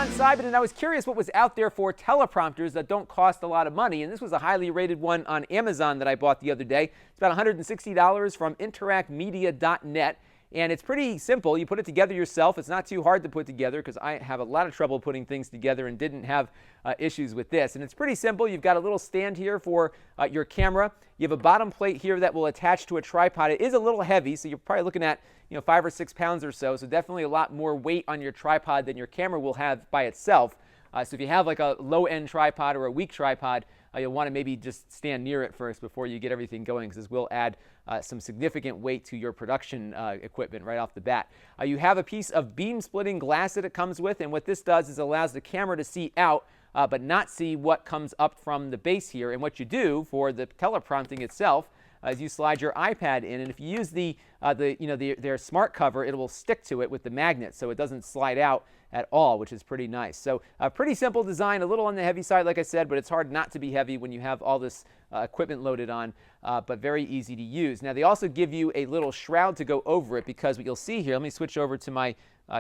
Lon Simon, and I was curious what was out there for teleprompters that don't cost a lot of money, and this was a highly rated one on Amazon that I bought the other day. It's about $160 from interactmedia.net, and it's pretty simple. You put it together yourself. It's not too hard to put together because I have a lot of trouble putting things together and didn't have issues with this. And it's pretty simple. You've got a little stand here for your camera. You have a bottom plate here that will attach to a tripod. It is a little heavy, so you're probably looking at 5 or 6 pounds or so definitely a lot more weight on your tripod than your camera will have by itself. So if you have like a low-end tripod or a weak tripod, you'll want to maybe just stand near it first before you get everything going, because this will add some significant weight to your production equipment right off the bat. You have a piece of beam-splitting glass that it comes with, and what this does is allows the camera to see out but not see what comes up from the base here. And what you do for the teleprompting itself is you slide your iPad in, and if you use their smart cover, it will stick to it with the magnet, so it doesn't slide out at all, which is pretty nice. So a pretty simple design, a little on the heavy side, like I said, but it's hard not to be heavy when you have all this equipment loaded on, but very easy to use. Now, they also give you a little shroud to go over it, because what you'll see here, let me switch over to my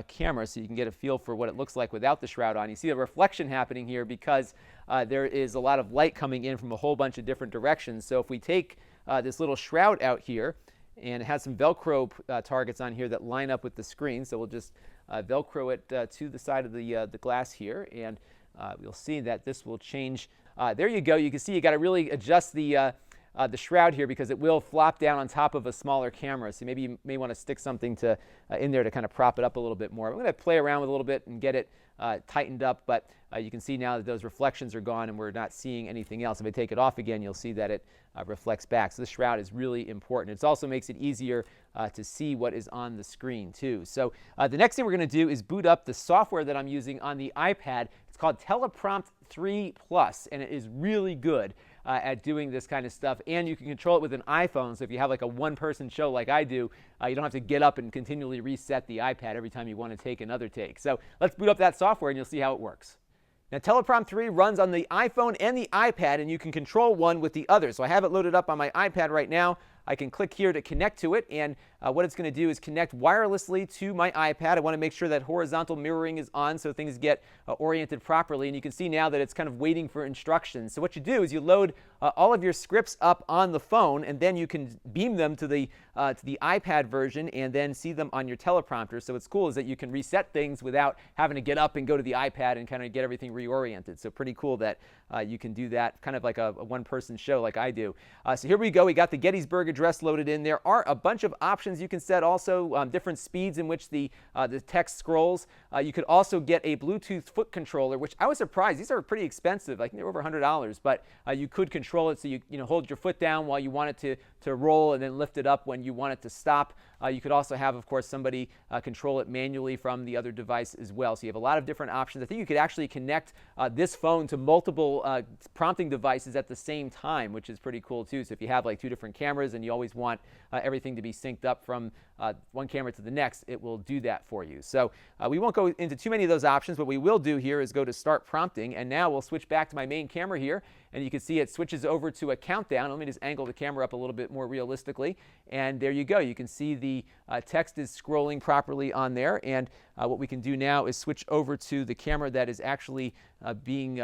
camera so you can get a feel for what it looks like without the shroud on. You see the reflection happening here because there is a lot of light coming in from a whole bunch of different directions. So if we take this little shroud out here, and it has some Velcro targets on here that line up with the screen, so we'll just Velcro it to the side of the glass here, and you'll see that this will change. There you go. You can see you got to really adjust the shroud here, because it will flop down on top of a smaller camera. So maybe you may want to stick something in there to kind of prop it up a little bit more. I'm going to play around with it a little bit and get it tightened up, but you can see now that those reflections are gone and we're not seeing anything else. If I take it off again, you'll see that it reflects back. So the shroud is really important. It also makes it easier to see what is on the screen too. So the next thing we're going to do is boot up the software that I'm using on the iPad. It's called Teleprompter R810, and it is really good at doing this kind of stuff, and you can control it with an iPhone. So if you have like a one-person show like I do, you don't have to get up and continually reset the iPad every time you want to take another take. So let's boot up that software and you'll see how it works. Now, Teleprompter 3 runs on the iPhone and the iPad, and you can control one with the other. So I have it loaded up on my iPad right now. I can click here to connect to it, and what it's going to do is connect wirelessly to my iPad. I want to make sure that horizontal mirroring is on so things get oriented properly, and you can see now that it's kind of waiting for instructions. So what you do is you load all of your scripts up on the phone, and then you can beam them to the iPad version and then see them on your teleprompter. So what's cool is that you can reset things without having to get up and go to the iPad and kind of get everything reoriented. So pretty cool that you can do that, kind of like a one-person show like I do. So here we go. We got the Gettysburg Address loaded in. There are a bunch of options you can set also, different speeds in which the text scrolls. You could also get a Bluetooth foot controller, which I was surprised. These are pretty expensive. I think they're over $100, but you could control it so you hold your foot down while you want it to roll, and then lift it up when you want it to stop. You could also have, of course, somebody control it manually from the other device as well. So you have a lot of different options. I think you could actually connect this phone to multiple prompting devices at the same time, which is pretty cool too. So if you have like 2 different cameras and you always want everything to be synced up from one camera to the next, it will do that for you. So we won't go into too many of those options. What we will do here is go to Start Prompting, and now we'll switch back to my main camera here, and you can see it switches over to a countdown. Let me just angle the camera up a little bit more realistically, and there you go. You can see the text is scrolling properly on there, and what we can do now is switch over to the camera that is actually being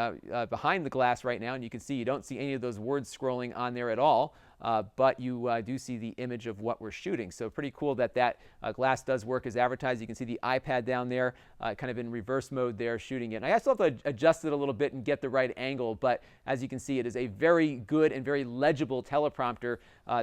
behind the glass right now, and you can see you don't see any of those words scrolling on there at all. But you do see the image of what we're shooting. So pretty cool that glass does work as advertised. You can see the iPad down there kind of in reverse mode there shooting it. And I still have to adjust it a little bit and get the right angle, but as you can see, it is a very good and very legible teleprompter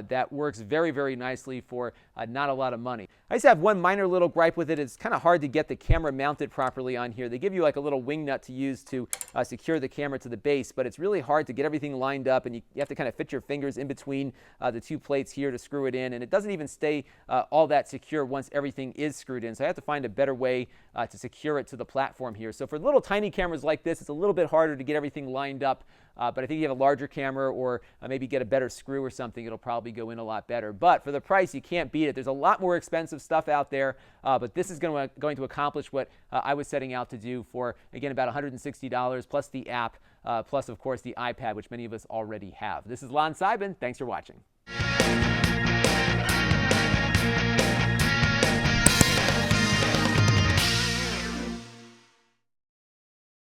that works very, very nicely for not a lot of money. I just have one minor little gripe with it. It's kind of hard to get the camera mounted properly on here. They give you like a little wing nut to use to secure the camera to the base, but it's really hard to get everything lined up, and you have to kind of fit your fingers in between the 2 plates here to screw it in, and it doesn't even stay all that secure once everything is screwed in. So I have to find a better way to secure it to the platform here. So for little tiny cameras like this, it's a little bit harder to get everything lined up, but I think if you have a larger camera or maybe get a better screw or something, it'll probably go in a lot better. But for the price, you can't beat it. There's a lot more expensive stuff out there, but this is going to accomplish what I was setting out to do for, again, about $160 plus the app, plus, of course, the iPad, which many of us already have. This is Lon Simon. Thanks for watching.